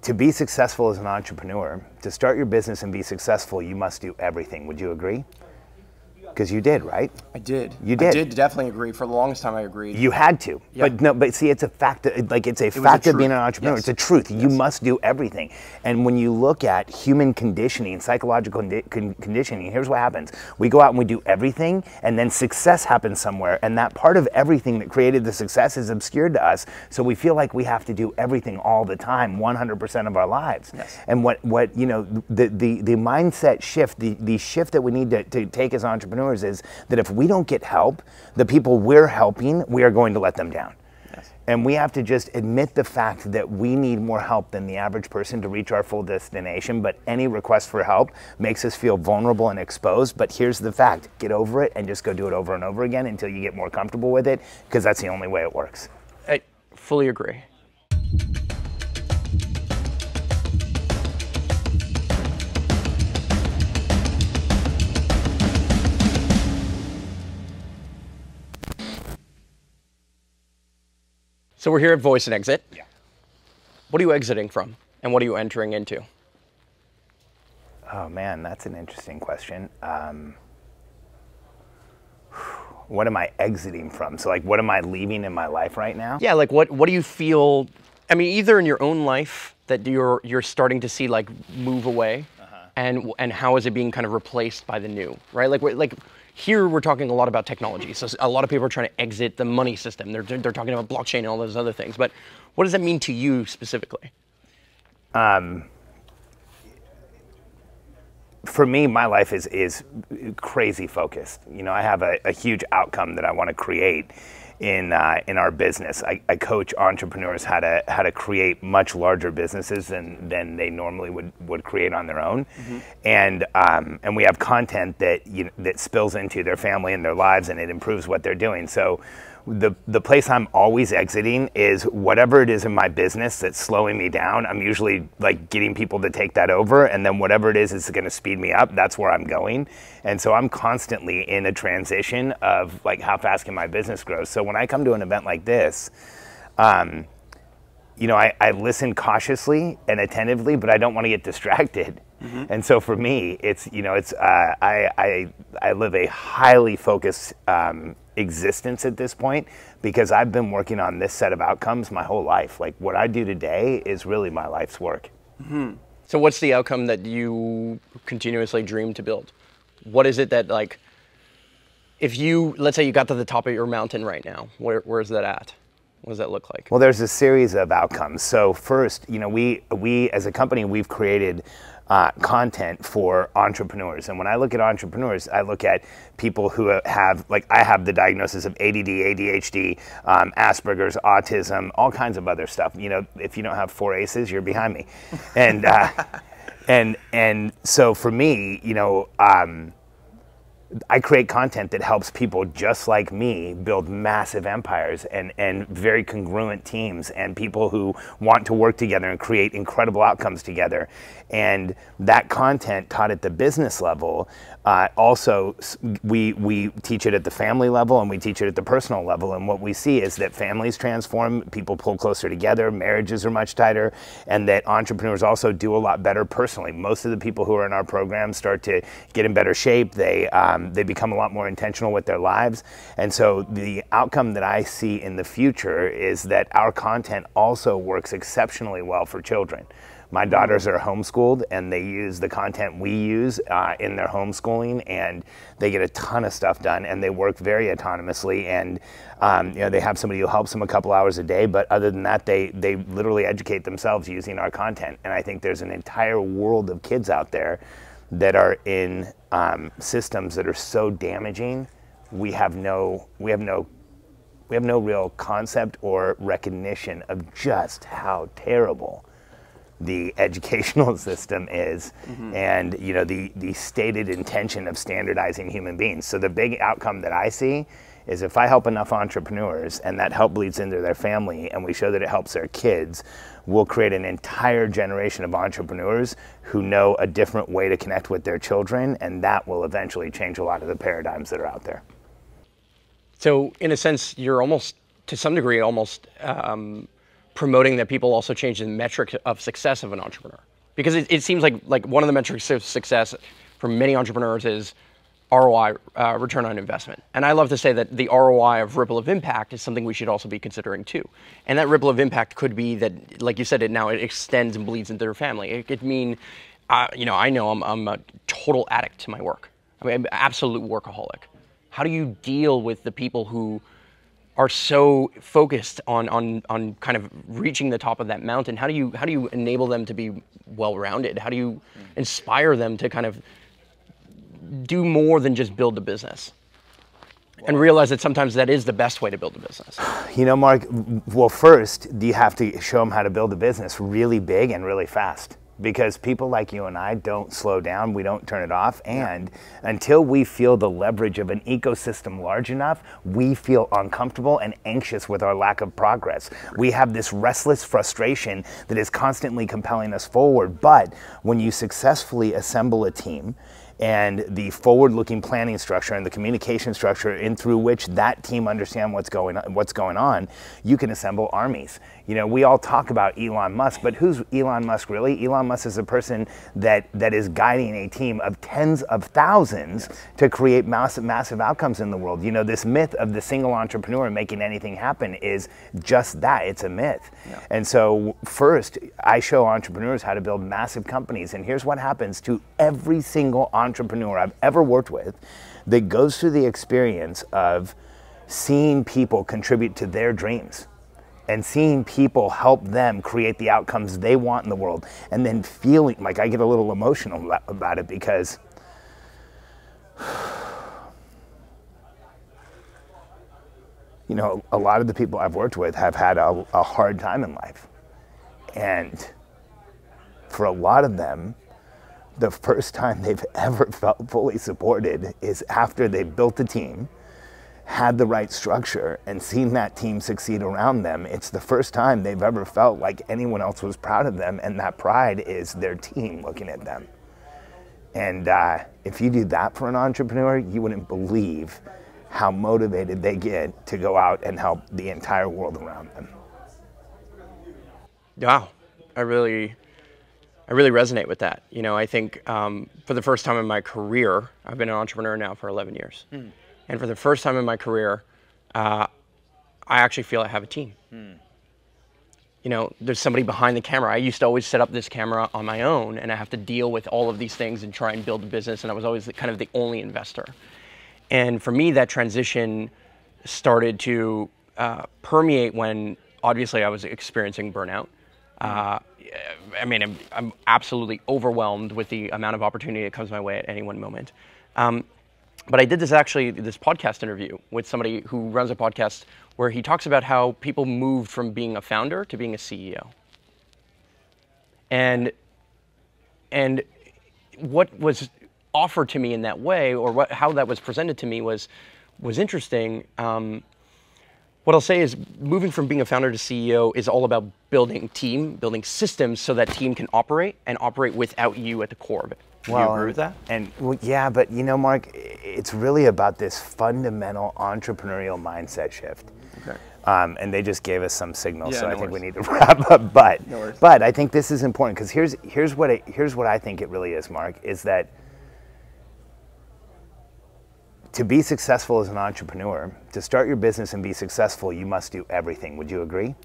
To be successful as an entrepreneur, to start your business and be successful, you must do everything. Would you agree? Because you did, right? I did. You did. I did definitely agree. For the longest time, I agreed. You had to, Yeah. but see, it's a fact. Like it's a fact of being an entrepreneur. Yes. It's a truth. You Yes. must do everything. And when you look at human conditioning, psychological conditioning, here's what happens: we go out and we do everything, and then success happens somewhere, and that part of everything that created the success is obscured to us. So we feel like we have to do everything all the time, 100% of our lives. Yes. And what you know, the mindset shift, the shift that we need to take as entrepreneurs is that if we don't get help, the people we're helping, we are going to let them down. Yes. And we have to just admit the fact that we need more help than the average person to reach our full destination. But any request for help makes us feel vulnerable and exposed. But here's the fact: get over it and just go do it over and over again until you get more comfortable with it, because that's the only way it works. I fully agree. So we're here at Voice and Exit. Yeah. What are you exiting from, and what are you entering into? Oh man, that's an interesting question. What am I exiting from? So like, what am I leaving in my life right now? Yeah, like what do you feel? I mean, either in your own life that you're starting to see like move away, and how is it being kind of replaced by the new, right? Like here we're talking a lot about technology. So a lot of people are trying to exit the money system. They're talking about blockchain and all those other things. But what does that mean to you specifically? For me, my life is crazy focused. You know, I have a huge outcome that I want to create in our business. I coach entrepreneurs how to create much larger businesses than they normally would create on their own, and we have content that that spills into their family and their lives, and it improves what they're doing. So the place I'm always exiting is whatever it is in my business that's slowing me down. I'm usually like getting people to take that over, and then whatever it is going to speed me up, that's where I'm going. And so I'm constantly in a transition of like, how fast can my business grow? So when I come to an event like this, you know, I listen cautiously and attentively, but I don't want to get distracted. And so for me, it's, you know, it's I live a highly focused existence at this point, because I've been working on this set of outcomes my whole life. Like what I do today is really my life's work. So what's the outcome that you continuously dream to build? What is it that, like, if you, let's say you got to the top of your mountain right now, where's that at? What does that look like? Well, there's a series of outcomes. So first, you know, we as a company, we've created content for entrepreneurs. And when I look at entrepreneurs, I look at people who have, like, I have the diagnosis of ADD, ADHD, Asperger's, autism, all kinds of other stuff. You know, if you don't have 4 aces, you're behind me. And and so for me, you know, I create content that helps people just like me build massive empires and very congruent teams, and people who want to work together and create incredible outcomes together. And that content taught at the business level, also we teach it at the family level, and we teach it at the personal level. And what we see is that families transform, people pull closer together, marriages are much tighter, and that entrepreneurs also do a lot better personally. Most of the people who are in our program start to get in better shape. They become a lot more intentional with their lives. And so the outcome that I see in the future is that our content also works exceptionally well for children. My daughters are homeschooled, and they use the content we use in their homeschooling, and they get a ton of stuff done, and they work very autonomously. And you know, they have somebody who helps them a couple hours a day, but other than that, they literally educate themselves using our content. And I think there's an entire world of kids out there that are in systems that are so damaging. We have no real concept or recognition of just how terrible the educational system is, and you know, the stated intention of standardizing human beings. So the big outcome that I see is, if I help enough entrepreneurs and that help bleeds into their family, and we show that it helps their kids, we'll create an entire generation of entrepreneurs who know a different way to connect with their children, and that will eventually change a lot of the paradigms that are out there. So in a sense, you're almost, to some degree, almost promoting that people also change the metric of success of an entrepreneur. Because it seems like one of the metrics of success for many entrepreneurs is ROI, return on investment. And I love to say that the ROI of ripple of impact is something we should also be considering too. And that ripple of impact could be that, like you said, it extends and bleeds into their family. It could mean, you know, I'm a total addict to my work. I mean, I'm an absolute workaholic. How do you deal with the people who are so focused on kind of reaching the top of that mountain? How do you enable them to be well-rounded? How do you inspire them to kind of do more than just build a business? And realize that sometimes that is the best way to build a business. You know, Mark, well, first, you have to show them how to build a business really big and really fast. Because people like you and I don't slow down, we don't turn it off, and until we feel the leverage of an ecosystem large enough, we feel uncomfortable and anxious with our lack of progress. We have this restless frustration that is constantly compelling us forward, but when you successfully assemble a team, and the forward-looking planning structure and the communication structure in through which that team understand what's going on, you can assemble armies. You know, we all talk about Elon Musk, but who's Elon Musk really? Elon Musk is a person that is guiding a team of tens of thousands to create massive outcomes in the world. You know, this myth of the single entrepreneur making anything happen is just that. It's a myth. Yeah. And so first, I show entrepreneurs how to build massive companies, and here's what happens to every single entrepreneur I've ever worked with that goes through the experience of seeing people contribute to their dreams and seeing people help them create the outcomes they want in the world, and then feeling like I get a little emotional about it because you know, a lot of the people I've worked with have had a hard time in life, and for a lot of them, the first time they've ever felt fully supported is after they've built a team, had the right structure, and seen that team succeed around them. It's the first time they've ever felt like anyone else was proud of them, and that pride is their team looking at them. And if you do that for an entrepreneur, you wouldn't believe how motivated they get to go out and help the entire world around them. Wow, I really resonate with that. You know, I think for the first time in my career, I've been an entrepreneur now for 11 years. And for the first time in my career, I actually feel I have a team. You know, there's somebody behind the camera. I used to always set up this camera on my own, and I have to deal with all of these things and try and build a business, and I was always kind of the only investor. And for me, that transition started to permeate when, obviously, I was experiencing burnout. I mean, I'm absolutely overwhelmed with the amount of opportunity that comes my way at any one moment. But I did this podcast interview with somebody who runs a podcast where he talks about how people moved from being a founder to being a CEO. And what was offered to me in that way, or how that was presented to me was interesting. What I'll say is moving from being a founder to CEO is all about building team, building systems so that team can operate and operate without you at the core of it. Do you agree with that? Well, yeah, but you know, Mark, it's really about this fundamental entrepreneurial mindset shift. Okay. And they just gave us some signals, so I think we need to wrap up. But I think this is important because here's what I think it really is, Mark, is that to be successful as an entrepreneur, to start your business and be successful, you must do everything. Would you agree?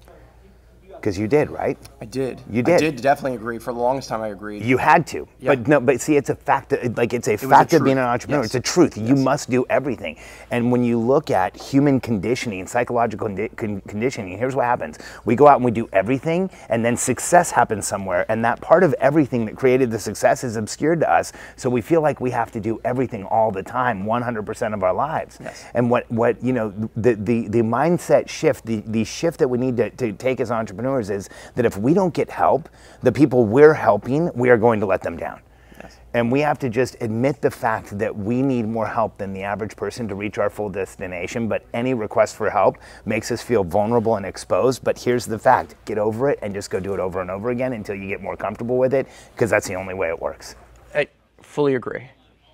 Because you did, right? I did. You did. I did definitely agree. For the longest time, I agreed. You had to. Yeah. But see, it's a fact. It's a fact of being an entrepreneur. Yes. It's a truth. Yes. You must do everything. And when you look at human conditioning, psychological conditioning, here's what happens. We go out and we do everything, and then success happens somewhere, and that part of everything that created the success is obscured to us. So we feel like we have to do everything all the time, 100% of our lives. Yes. And what you know, the mindset shift, the shift that we need to take as entrepreneurs is that if we don't get help, the people we're helping, we are going to let them down. Yes. And we have to just admit the fact that we need more help than the average person to reach our full destination, but any request for help makes us feel vulnerable and exposed. But here's the fact, get over it and just go do it over and over again until you get more comfortable with it, because that's the only way it works. I fully agree.